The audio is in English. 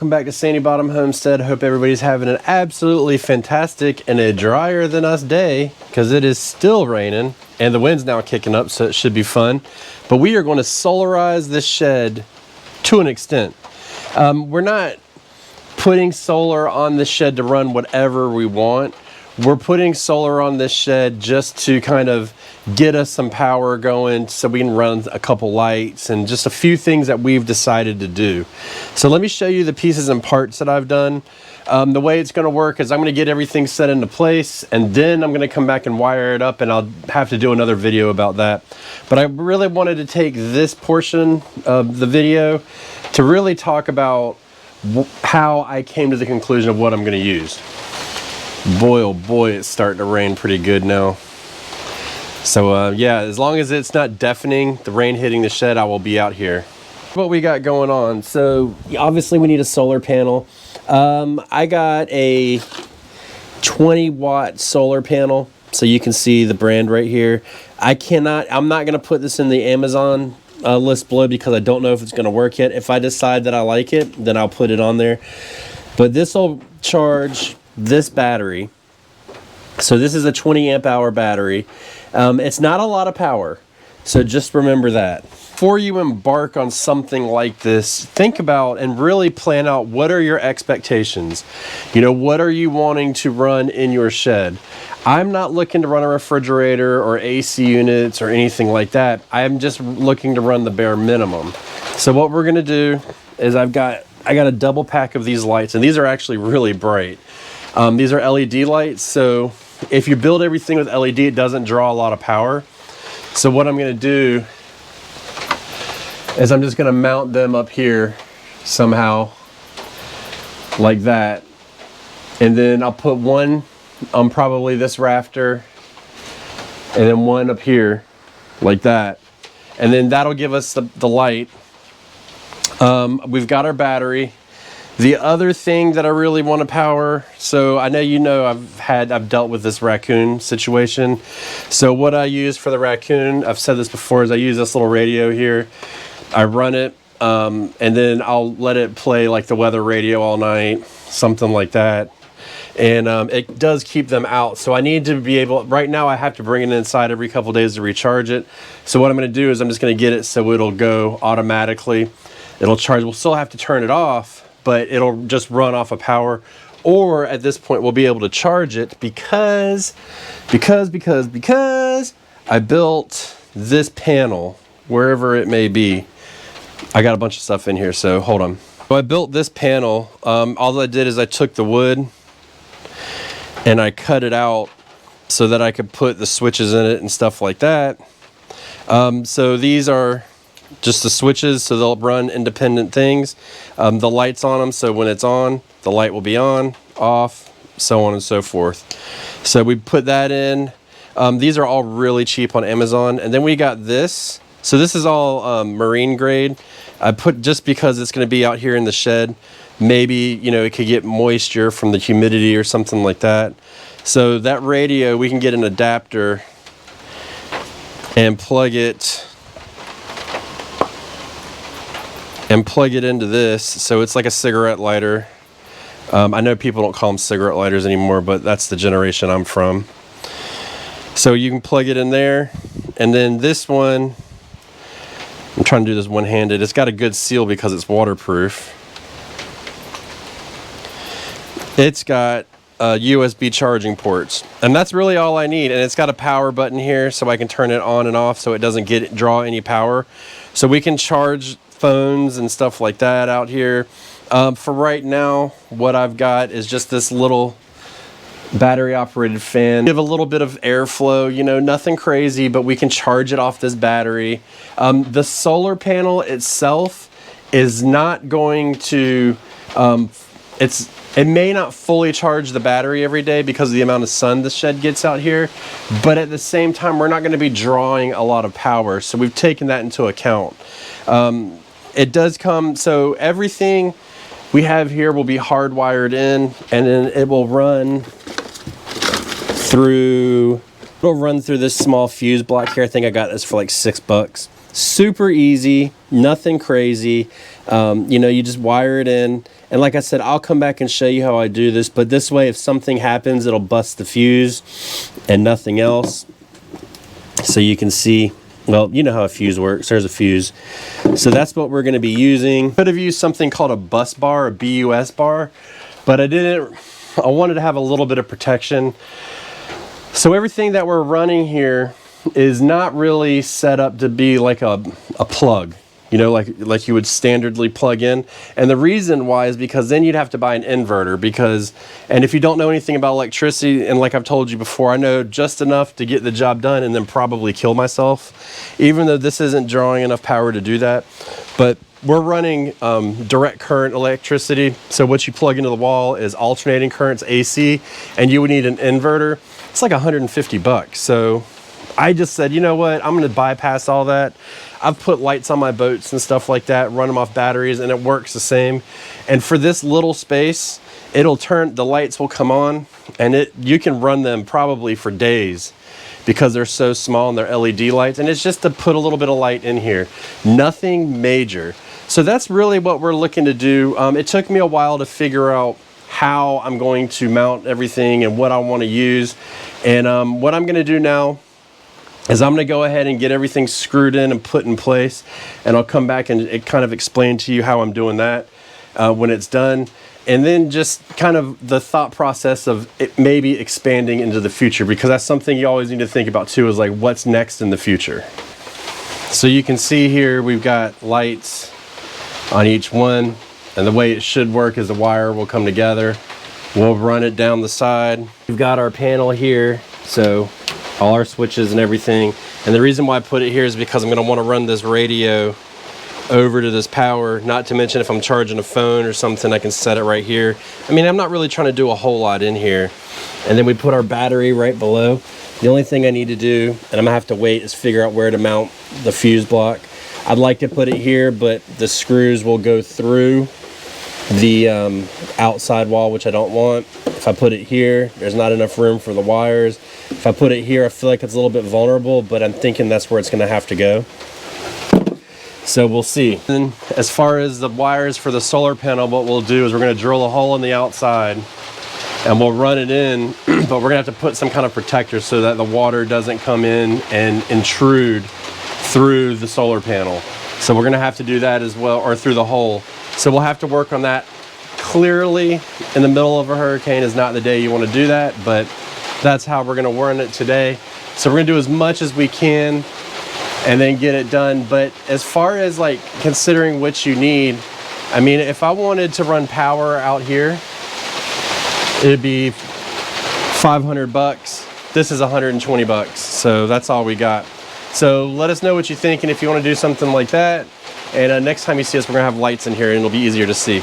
Welcome back to Sandy Bottom Homestead. Hope everybody's having an absolutely fantastic and a drier than us day, because it is still raining and the wind's now kicking up, so it should be fun. But we are going to solarize this shed to an extent. We're not putting solar on this shed to run whatever we want. We're putting solar on this shed just to kind of get us some power going so we can run a couple lights and just a few things that we've decided to do. So let me show you the pieces and parts that I've done. The way it's going to work is I'm going to get everything set into place, and then I'm going to come back and wire it up, and I'll have to do another video about that. But I really wanted to take this portion of the video to really talk about how I came to the conclusion of what I'm going to use. Boy, oh boy, it's starting to rain pretty good now. So yeah, as long as it's not deafening, the rain hitting the shed, I will be out here. What we got going on. So obviously we need a solar panel. I got a 20-watt solar panel. So you can see the brand right here. I'm not going to put this in the Amazon list below because I don't know if it's going to work yet. If I decide that I like it, then I'll put it on there. But this will charge this battery. So this is a 20 amp hour battery. It's not a lot of power, so just remember that. Before you embark on something like this, think about and really plan out what are your expectations. You know, what are you wanting to run in your shed? I'm not looking to run a refrigerator or AC units or anything like that. I'm just looking to run the bare minimum. So what we're gonna do is I got a double pack of these lights, and these are actually really bright. These are LED lights, so if you build everything with LED, it doesn't draw a lot of power. So what I'm going to do is I'm just going to mount them up here somehow like that. And then I'll put one on probably this rafter and then one up here like that. And then that'll give us the light. We've got our battery. The other thing that I really want to power, so I know I've dealt with this raccoon situation. So what I use for the raccoon, I've said this before, is I use this little radio here. I run it, and then I'll let it play like the weather radio all night, something like that. And it does keep them out. So I need to be able, right now I have to bring it inside every couple days to recharge it. So what I'm going to do is I'm just going to get it so it'll go automatically. It'll charge. We'll still have to turn it off, but it'll just run off of power. Or at this point we'll be able to charge it because I built this panel wherever it may be. I got a bunch of stuff in here, so hold on. So I built this panel. All I did is I took the wood and I cut it out so that I could put the switches in it and stuff like that. So these are just the switches, so they'll run independent things. The lights on them, so when it's on, the light will be on, off, so on and so forth. So we put that in. These are all really cheap on Amazon. And then we got this. So this is all marine grade. I put, just because it's going to be out here in the shed, maybe, you know, it could get moisture from the humidity or something like that. So that radio, we can get an adapter and plug it into this. So it's like a cigarette lighter. I know people don't call them cigarette lighters anymore, but that's the generation I'm from. So you can plug it in there. And then this one, I'm trying to do this one-handed. It's got a good seal because it's waterproof. It's got USB charging ports, and that's really all I need. And it's got a power button here so I can turn it on and off so it doesn't draw any power. So we can charge phones and stuff like that out here. For right now, what I've got is just this little battery operated fan. Give a little bit of airflow, you know, nothing crazy, but we can charge it off this battery. The solar panel itself is not going to, it may not fully charge the battery every day because of the amount of sun the shed gets out here, but at the same time, we're not going to be drawing a lot of power. So we've taken that into account. It does come, so everything we have here will be hardwired in, and then it will run through this small fuse block here. I think I got this for like $6. Super easy, nothing crazy. You know, you just wire it in. And like I said, I'll come back and show you how I do this. But this way, if something happens, it'll bust the fuse and nothing else. So you can see, well, you know how a fuse works. There's a fuse. So that's what we're going to be using. Could have used something called a bus bar, a BUS bar. But I didn't. I wanted to have a little bit of protection. So everything that we're running here is not really set up to be like a plug. You know, like you would standardly plug in. And the reason why is because then you'd have to buy an inverter and if you don't know anything about electricity, and like I've told you before, I know just enough to get the job done and then probably kill myself, even though this isn't drawing enough power to do that. But we're running direct current electricity. So what you plug into the wall is alternating currents, AC, and you would need an inverter. It's like 150 bucks. So I just said, you know what, I'm going to bypass all that. I've put lights on my boats and stuff like that, run them off batteries, and it works the same. And for this little space, it'll turn, the lights will come on, and you can run them probably for days because they're so small and they're LED lights. And it's just to put a little bit of light in here. Nothing major. So that's really what we're looking to do. It took me a while to figure out how I'm going to mount everything and what I want to use. And what I'm going to do now is I'm going to go ahead and get everything screwed in and put in place, and I'll come back and kind of explain to you how I'm doing that when it's done, and then just kind of the thought process of it maybe expanding into the future, because that's something you always need to think about too, is like what's next in the future. So you can see here we've got lights on each one, and the way it should work is the wire will come together. We'll run it down the side. We've got our panel here, so all our switches and everything. And the reason why I put it here is because I'm going to want to run this radio over to this power, not to mention if I'm charging a phone or something, I can set it right here. I mean, I'm not really trying to do a whole lot in here. And then we put our battery right below. The only thing I need to do, and I'm gonna have to wait, is figure out where to mount the fuse block. I'd like to put it here, but the screws will go through the outside wall, which I don't want. If I put it here, there's not enough room for the wires. If I put it here, I feel like it's a little bit vulnerable, but I'm thinking that's where it's gonna have to go. So we'll see. And as far as the wires for the solar panel, what we'll do is we're gonna drill a hole in the outside and we'll run it in, but we're gonna have to put some kind of protector so that the water doesn't come in and intrude through the solar panel. So we're gonna have to do that as well, or through the hole. So we'll have to work on that. Clearly, in the middle of a hurricane is not the day you want to do that, but that's how we're going to run it today. So we're going to do as much as we can and then get it done. But as far as like considering what you need, I mean, if I wanted to run power out here, it'd be 500 bucks. This is 120 bucks. So that's all we got. So let us know what you think and if you want to do something like that. And next time you see us, we're going to have lights in here and it'll be easier to see.